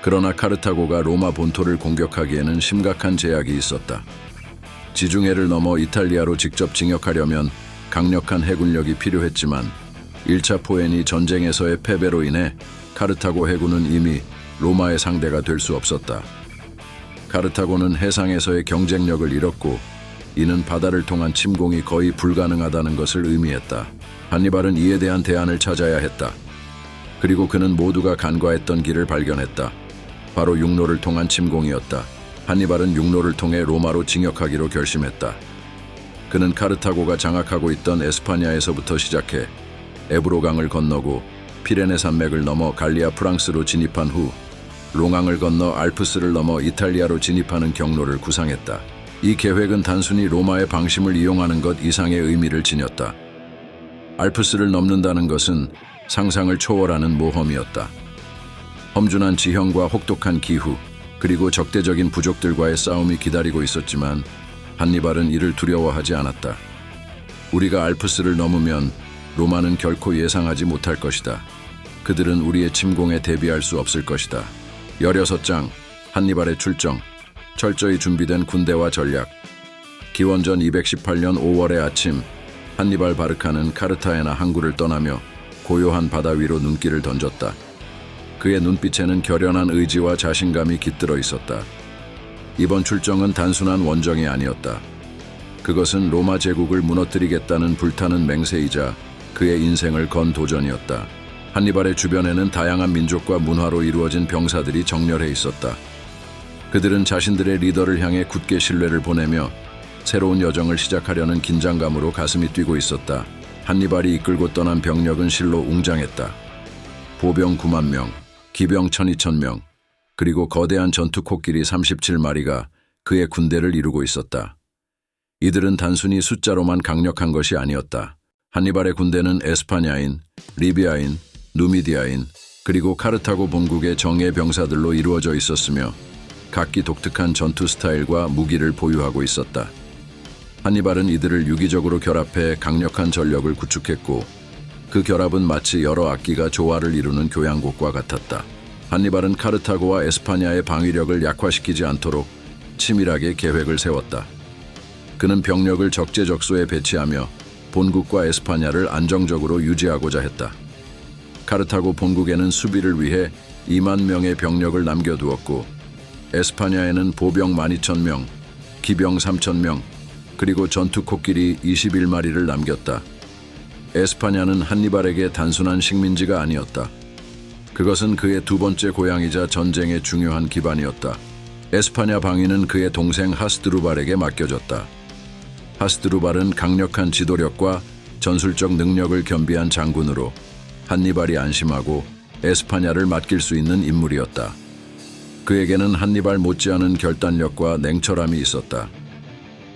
그러나 카르타고가 로마 본토를 공격하기에는 심각한 제약이 있었다. 지중해를 넘어 이탈리아로 직접 진격하려면 강력한 해군력이 필요했지만 1차 포에니 전쟁에서의 패배로 인해 카르타고 해군은 이미 로마의 상대가 될 수 없었다. 카르타고는 해상에서의 경쟁력을 잃었고 이는 바다를 통한 침공이 거의 불가능하다는 것을 의미했다. 한니발은 이에 대한 대안을 찾아야 했다. 그리고 그는 모두가 간과했던 길을 발견했다. 바로 육로를 통한 침공이었다. 한니발은 육로를 통해 로마로 진격하기로 결심했다. 그는 카르타고가 장악하고 있던 에스파냐에서부터 시작해 에브로강을 건너고 피레네 산맥을 넘어 갈리아 프랑스로 진입한 후 롱강을 건너 알프스를 넘어 이탈리아로 진입하는 경로를 구상했다. 이 계획은 단순히 로마의 방심을 이용하는 것 이상의 의미를 지녔다. 알프스를 넘는다는 것은 상상을 초월하는 모험이었다. 험준한 지형과 혹독한 기후, 그리고 적대적인 부족들과의 싸움이 기다리고 있었지만 한니발은 이를 두려워하지 않았다. 우리가 알프스를 넘으면 로마는 결코 예상하지 못할 것이다. 그들은 우리의 침공에 대비할 수 없을 것이다. 16장, 한니발의 출정, 철저히 준비된 군대와 전략. 기원전 218년 5월의 아침, 한니발 바르카는 카르타헤나 항구를 떠나며 고요한 바다 위로 눈길을 던졌다. 그의 눈빛에는 결연한 의지와 자신감이 깃들어 있었다. 이번 출정은 단순한 원정이 아니었다. 그것은 로마 제국을 무너뜨리겠다는 불타는 맹세이자 그의 인생을 건 도전이었다. 한니발의 주변에는 다양한 민족과 문화로 이루어진 병사들이 정렬해 있었다. 그들은 자신들의 리더를 향해 굳게 신뢰를 보내며 새로운 여정을 시작하려는 긴장감으로 가슴이 뛰고 있었다. 한니발이 이끌고 떠난 병력은 실로 웅장했다. 보병 9만 명, 기병 12,000명, 그리고 거대한 전투 코끼리 37마리가 그의 군대를 이루고 있었다. 이들은 단순히 숫자로만 강력한 것이 아니었다. 한니발의 군대는 에스파냐인, 리비아인, 누미디아인, 그리고 카르타고 본국의 정예 병사들로 이루어져 있었으며 각기 독특한 전투 스타일과 무기를 보유하고 있었다. 한니발은 이들을 유기적으로 결합해 강력한 전력을 구축했고 그 결합은 마치 여러 악기가 조화를 이루는 교향곡과 같았다. 한니발은 카르타고와 에스파냐의 방위력을 약화시키지 않도록 치밀하게 계획을 세웠다. 그는 병력을 적재적소에 배치하며 본국과 에스파냐를 안정적으로 유지하고자 했다. 카르타고 본국에는 수비를 위해 2만 명의 병력을 남겨두었고 에스파냐에는 보병 12,000명, 기병 3,000명, 그리고 전투 코끼리 21마리를 남겼다. 에스파냐는 한니발에게 단순한 식민지가 아니었다. 그것은 그의 두 번째 고향이자 전쟁의 중요한 기반이었다. 에스파냐 방위는 그의 동생 하스드루발에게 맡겨졌다. 하스드루발은 강력한 지도력과 전술적 능력을 겸비한 장군으로 한니발이 안심하고 에스파냐를 맡길 수 있는 인물이었다. 그에게는 한니발 못지않은 결단력과 냉철함이 있었다.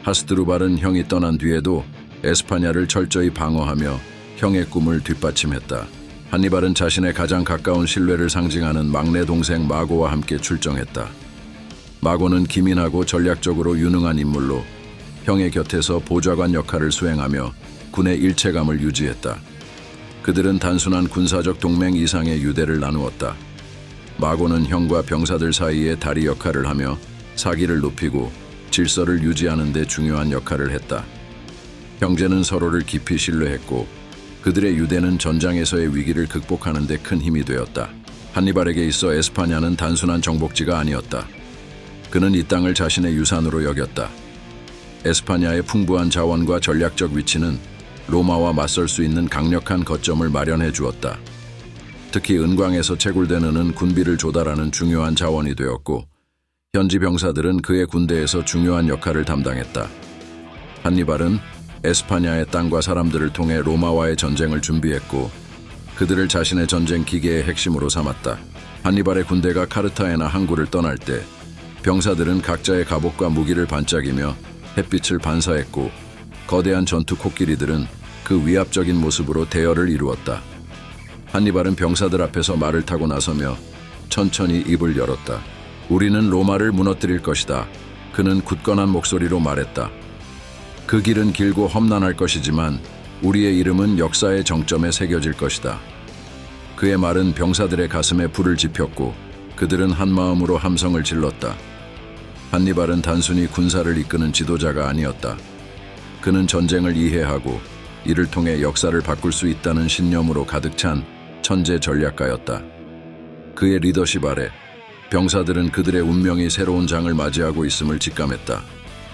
하스드루발은 형이 떠난 뒤에도 에스파냐를 철저히 방어하며 형의 꿈을 뒷받침했다. 한니발은 자신의 가장 가까운 신뢰를 상징하는 막내 동생 마고와 함께 출정했다. 마고는 기민하고 전략적으로 유능한 인물로 형의 곁에서 보좌관 역할을 수행하며 군의 일체감을 유지했다. 그들은 단순한 군사적 동맹 이상의 유대를 나누었다. 마고는 형과 병사들 사이에 다리 역할을 하며 사기를 높이고 질서를 유지하는 데 중요한 역할을 했다. 형제는 서로를 깊이 신뢰했고 그들의 유대는 전장에서의 위기를 극복하는 데 큰 힘이 되었다. 한니발에게 있어 에스파냐는 단순한 정복지가 아니었다. 그는 이 땅을 자신의 유산으로 여겼다. 에스파냐의 풍부한 자원과 전략적 위치는 로마와 맞설 수 있는 강력한 거점을 마련해 주었다. 특히 은광에서 채굴된 은은 군비를 조달하는 중요한 자원이 되었고 현지 병사들은 그의 군대에서 중요한 역할을 담당했다. 한니발은 에스파냐의 땅과 사람들을 통해 로마와의 전쟁을 준비했고 그들을 자신의 전쟁 기계의 핵심으로 삼았다. 한니발의 군대가 카르타헤나 항구를 떠날 때 병사들은 각자의 갑옷과 무기를 반짝이며 햇빛을 반사했고 거대한 전투 코끼리들은 그 위압적인 모습으로 대열을 이루었다. 한니발은 병사들 앞에서 말을 타고 나서며 천천히 입을 열었다. 우리는 로마를 무너뜨릴 것이다. 그는 굳건한 목소리로 말했다. 그 길은 길고 험난할 것이지만 우리의 이름은 역사의 정점에 새겨질 것이다. 그의 말은 병사들의 가슴에 불을 지폈고 그들은 한마음으로 함성을 질렀다. 한니발은 단순히 군사를 이끄는 지도자가 아니었다. 그는 전쟁을 이해하고 이를 통해 역사를 바꿀 수 있다는 신념으로 가득 찬 천재 전략가였다. 그의 리더십 아래 병사들은 그들의 운명이 새로운 장을 맞이하고 있음을 직감했다.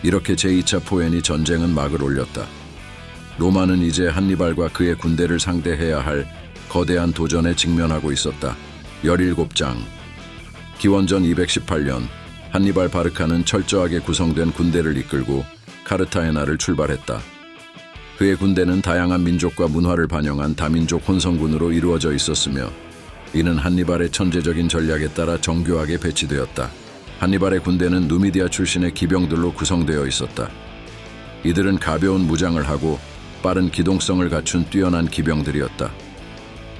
이렇게 제2차 포에니 전쟁은 막을 올렸다. 로마는 이제 한니발과 그의 군대를 상대해야 할 거대한 도전에 직면하고 있었다. 17장. 기원전 218년 한니발 바르카는 철저하게 구성된 군대를 이끌고 카르타헤나를 출발했다. 그의 군대는 다양한 민족과 문화를 반영한 다민족 혼성군으로 이루어져 있었으며 이는 한니발의 천재적인 전략에 따라 정교하게 배치되었다. 한니발의 군대는 누미디아 출신의 기병들로 구성되어 있었다. 이들은 가벼운 무장을 하고 빠른 기동성을 갖춘 뛰어난 기병들이었다.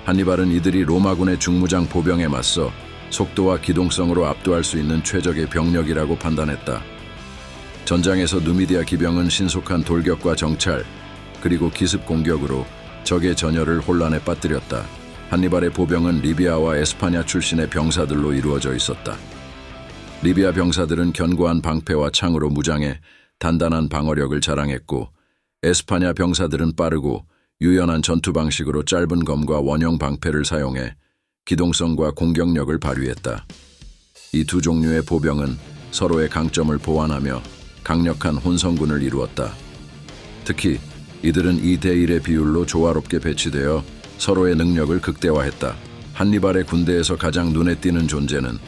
한니발은 이들이 로마군의 중무장 보병에 맞서 속도와 기동성으로 압도할 수 있는 최적의 병력이라고 판단했다. 전장에서 누미디아 기병은 신속한 돌격과 정찰, 그리고 기습 공격으로 적의 전열을 혼란에 빠뜨렸다. 한니발의 보병은 리비아와 에스파냐 출신의 병사들로 이루어져 있었다. 리비아 병사들은 견고한 방패와 창으로 무장해 단단한 방어력을 자랑했고 에스파냐 병사들은 빠르고 유연한 전투 방식으로 짧은 검과 원형 방패를 사용해 기동성과 공격력을 발휘했다. 이 두 종류의 보병은 서로의 강점을 보완하며 강력한 혼성군을 이루었다. 특히 이들은 2대1의 비율로 조화롭게 배치되어 서로의 능력을 극대화했다. 한니발의 군대에서 가장 눈에 띄는 존재는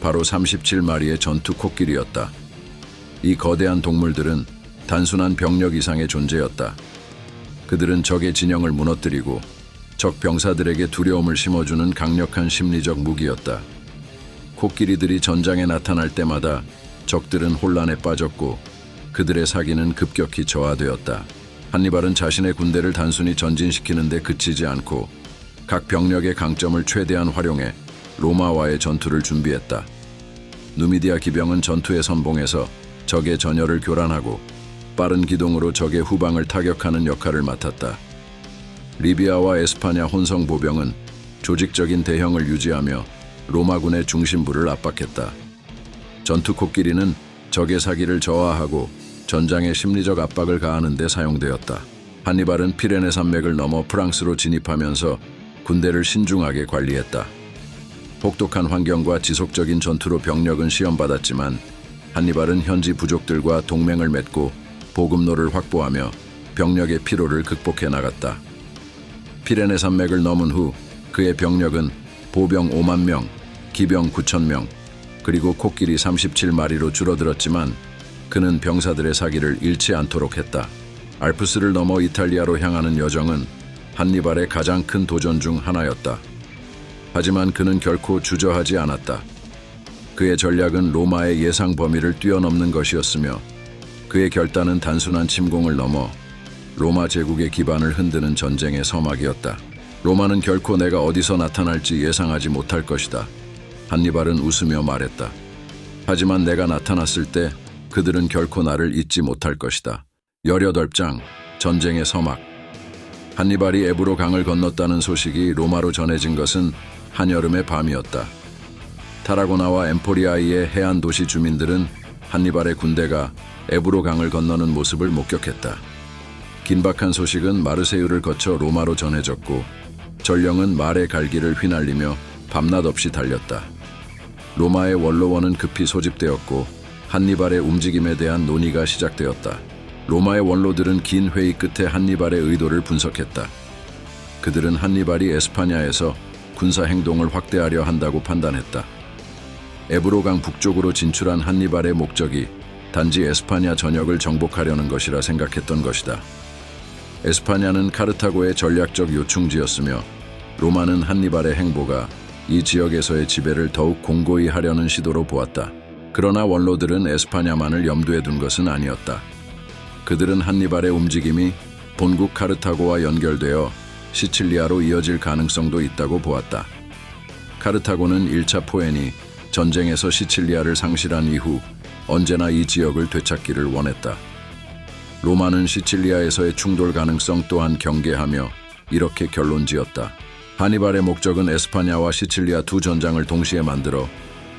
바로 37마리의 전투 코끼리였다. 이 거대한 동물들은 단순한 병력 이상의 존재였다. 그들은 적의 진영을 무너뜨리고 적 병사들에게 두려움을 심어주는 강력한 심리적 무기였다. 코끼리들이 전장에 나타날 때마다 적들은 혼란에 빠졌고 그들의 사기는 급격히 저하되었다. 한니발은 자신의 군대를 단순히 전진시키는 데 그치지 않고 각 병력의 강점을 최대한 활용해 로마와의 전투를 준비했다. 누미디아 기병은 전투에 선봉해서 적의 전열을 교란하고 빠른 기동으로 적의 후방을 타격하는 역할을 맡았다. 리비아와 에스파냐 혼성 보병은 조직적인 대형을 유지하며 로마군의 중심부를 압박했다. 전투 코끼리는 적의 사기를 저하하고 전장에 심리적 압박을 가하는 데 사용되었다. 한니발은 피레네 산맥을 넘어 프랑스로 진입하면서 군대를 신중하게 관리했다. 혹독한 환경과 지속적인 전투로 병력은 시험받았지만 한니발은 현지 부족들과 동맹을 맺고 보급로를 확보하며 병력의 피로를 극복해 나갔다. 피레네 산맥을 넘은 후 그의 병력은 보병 5만 명, 기병 9천 명, 그리고 코끼리 37마리로 줄어들었지만 그는 병사들의 사기를 잃지 않도록 했다. 알프스를 넘어 이탈리아로 향하는 여정은 한니발의 가장 큰 도전 중 하나였다. 하지만 그는 결코 주저하지 않았다. 그의 전략은 로마의 예상 범위를 뛰어넘는 것이었으며 그의 결단은 단순한 침공을 넘어 로마 제국의 기반을 흔드는 전쟁의 서막이었다. 로마는 결코 내가 어디서 나타날지 예상하지 못할 것이다. 한니발은 웃으며 말했다. 하지만 내가 나타났을 때 그들은 결코 나를 잊지 못할 것이다. 18장. 전쟁의 서막. 한니발이 에브로 강을 건넜다는 소식이 로마로 전해진 것은 한여름의 밤이었다. 타라고나와 엠포리아이의 해안 도시 주민들은 한니발의 군대가 에브로 강을 건너는 모습을 목격했다. 긴박한 소식은 마르세유를 거쳐 로마로 전해졌고 전령은 말의 갈기를 휘날리며 밤낮 없이 달렸다. 로마의 원로원은 급히 소집되었고 한니발의 움직임에 대한 논의가 시작되었다. 로마의 원로들은 긴 회의 끝에 한니발의 의도를 분석했다. 그들은 한니발이 에스파냐에서 군사 행동을 확대하려 한다고 판단했다. 에브로강 북쪽으로 진출한 한니발의 목적이 단지 에스파냐 전역을 정복하려는 것이라 생각했던 것이다. 에스파냐는 카르타고의 전략적 요충지였으며 로마는 한니발의 행보가 이 지역에서의 지배를 더욱 공고히 하려는 시도로 보았다. 그러나 원로들은 에스파냐만을 염두에 둔 것은 아니었다. 그들은 한니발의 움직임이 본국 카르타고와 연결되어 시칠리아로 이어질 가능성도 있다고 보았다. 카르타고는 1차 포에니 전쟁에서 시칠리아를 상실한 이후 언제나 이 지역을 되찾기를 원했다. 로마는 시칠리아에서의 충돌 가능성 또한 경계하며 이렇게 결론지었다. 한니발의 목적은 에스파냐와 시칠리아 두 전장을 동시에 만들어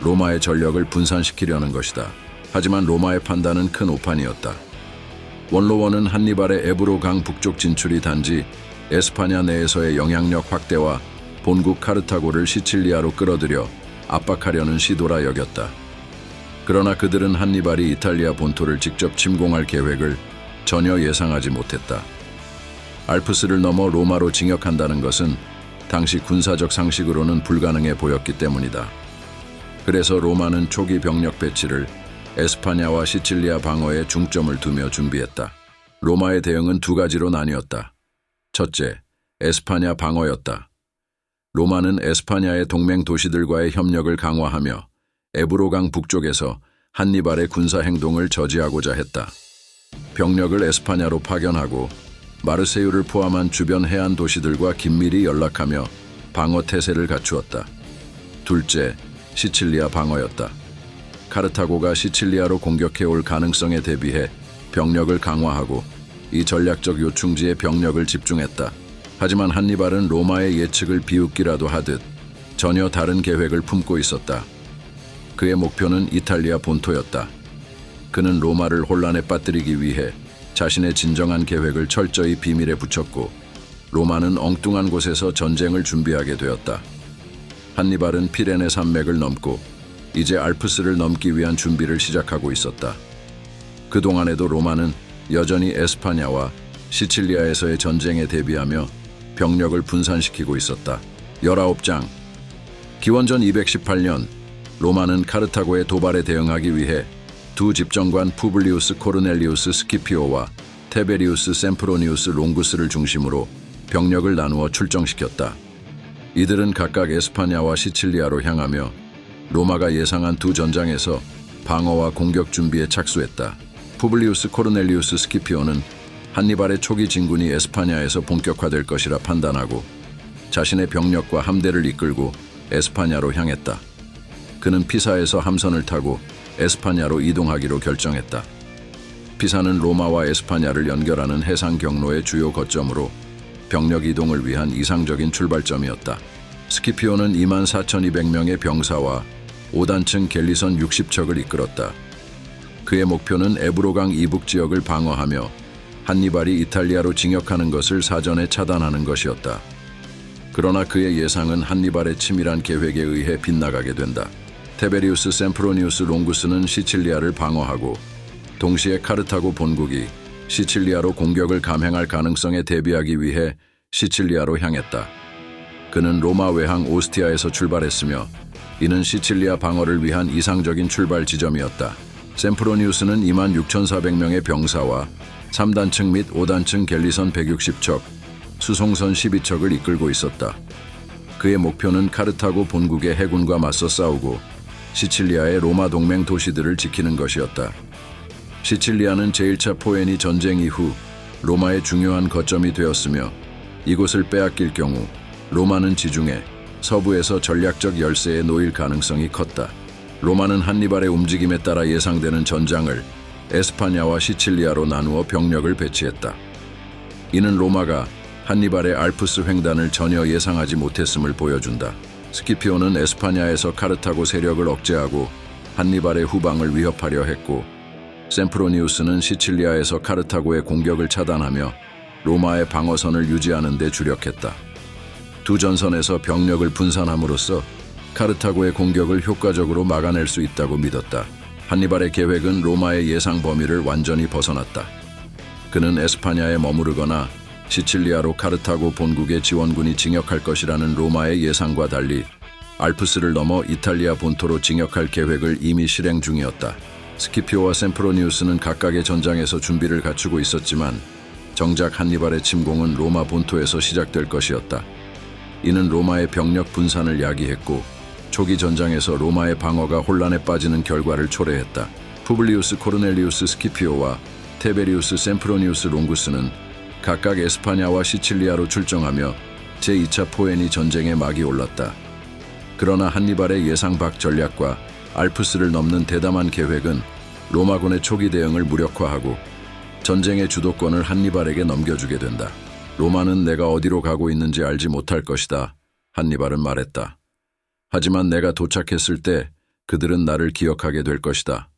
로마의 전력을 분산시키려는 것이다. 하지만 로마의 판단은 큰 오판이었다. 원로원은 한니발의 에브로 강 북쪽 진출이 단지 에스파냐 내에서의 영향력 확대와 본국 카르타고를 시칠리아로 끌어들여 압박하려는 시도라 여겼다. 그러나 그들은 한니발이 이탈리아 본토를 직접 침공할 계획을 전혀 예상하지 못했다. 알프스를 넘어 로마로 진격한다는 것은 당시 군사적 상식으로는 불가능해 보였기 때문이다. 그래서 로마는 초기 병력 배치를 에스파냐와 시칠리아 방어에 중점을 두며 준비했다. 로마의 대응은 두 가지로 나뉘었다. 첫째, 에스파냐 방어였다. 로마는 에스파냐의 동맹 도시들과의 협력을 강화하며 에브로강 북쪽에서 한니발의 군사 행동을 저지하고자 했다. 병력을 에스파냐로 파견하고 마르세유를 포함한 주변 해안 도시들과 긴밀히 연락하며 방어 태세를 갖추었다. 둘째, 시칠리아 방어였다. 카르타고가 시칠리아로 공격해올 가능성에 대비해 병력을 강화하고 이 전략적 요충지에 병력을 집중했다. 하지만 한니발은 로마의 예측을 비웃기라도 하듯 전혀 다른 계획을 품고 있었다. 그의 목표는 이탈리아 본토였다. 그는 로마를 혼란에 빠뜨리기 위해 자신의 진정한 계획을 철저히 비밀에 붙였고 로마는 엉뚱한 곳에서 전쟁을 준비하게 되었다. 한니발은 피레네 산맥을 넘고 이제 알프스를 넘기 위한 준비를 시작하고 있었다. 그동안에도 로마는 여전히 에스파냐와 시칠리아에서의 전쟁에 대비하며 병력을 분산시키고 있었다. 19장 기원전 218년 로마는 카르타고의 도발에 대응하기 위해 두 집정관 푸블리우스 코르넬리우스 스키피오와 테베리우스 셈프로니우스 롱구스를 중심으로 병력을 나누어 출정시켰다. 이들은 각각 에스파냐와 시칠리아로 향하며 로마가 예상한 두 전장에서 방어와 공격 준비에 착수했다. 푸블리우스 코르넬리우스 스키피오는 한니발의 초기 진군이 에스파냐에서 본격화될 것이라 판단하고 자신의 병력과 함대를 이끌고 에스파냐로 향했다. 그는 피사에서 함선을 타고 에스파냐로 이동하기로 결정했다. 피사는 로마와 에스파냐를 연결하는 해상 경로의 주요 거점으로 병력 이동을 위한 이상적인 출발점이었다. 스키피오는 24,200명의 병사와 5단층 갤리선 60척을 이끌었다. 그의 목표는 에브로강 이북 지역을 방어하며 한니발이 이탈리아로 진격하는 것을 사전에 차단하는 것이었다. 그러나 그의 예상은 한니발의 치밀한 계획에 의해 빗나가게 된다. 테베리우스 셈프로니우스 롱구스는 시칠리아를 방어하고 동시에 카르타고 본국이 시칠리아로 공격을 감행할 가능성에 대비하기 위해 시칠리아로 향했다. 그는 로마 외항 오스티아에서 출발했으며 이는 시칠리아 방어를 위한 이상적인 출발 지점이었다. 셈프로니우스는 26,400명의 병사와 3단층 및 5단층 갤리선 160척, 수송선 12척을 이끌고 있었다. 그의 목표는 카르타고 본국의 해군과 맞서 싸우고 시칠리아의 로마 동맹 도시들을 지키는 것이었다. 시칠리아는 제1차 포에니 전쟁 이후 로마의 중요한 거점이 되었으며 이곳을 빼앗길 경우 로마는 지중해 서부에서 전략적 열세에 놓일 가능성이 컸다. 로마는 한니발의 움직임에 따라 예상되는 전장을 에스파냐와 시칠리아로 나누어 병력을 배치했다. 이는 로마가 한니발의 알프스 횡단을 전혀 예상하지 못했음을 보여준다. 스키피오는 에스파냐에서 카르타고 세력을 억제하고 한니발의 후방을 위협하려 했고 셈프로니우스는 시칠리아에서 카르타고의 공격을 차단하며 로마의 방어선을 유지하는 데 주력했다. 두 전선에서 병력을 분산함으로써 카르타고의 공격을 효과적으로 막아낼 수 있다고 믿었다. 한니발의 계획은 로마의 예상 범위를 완전히 벗어났다. 그는 에스파냐에 머무르거나 시칠리아로 카르타고 본국의 지원군이 진격할 것이라는 로마의 예상과 달리 알프스를 넘어 이탈리아 본토로 진격할 계획을 이미 실행 중이었다. 스키피오와 셈프로니우스는 각각의 전장에서 준비를 갖추고 있었지만 정작 한니발의 침공은 로마 본토에서 시작될 것이었다. 이는 로마의 병력 분산을 야기했고 초기 전장에서 로마의 방어가 혼란에 빠지는 결과를 초래했다. 푸블리우스 코르넬리우스 스키피오와 테베리우스 셈프로니우스 롱구스는 각각 에스파냐와 시칠리아로 출정하며 제2차 포에니 전쟁의 막이 올랐다. 그러나 한니발의 예상 밖 전략과 알프스를 넘는 대담한 계획은 로마군의 초기 대응을 무력화하고 전쟁의 주도권을 한니발에게 넘겨주게 된다. 로마는 내가 어디로 가고 있는지 알지 못할 것이다. 한니발은 말했다. 하지만 내가 도착했을 때 그들은 나를 기억하게 될 것이다.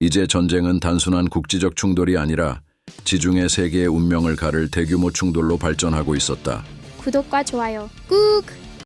이제 전쟁은 단순한 국지적 충돌이 아니라 지중해 세계의 운명을 가를 대규모 충돌로 발전하고 있었다. 구독과 좋아요 꾹!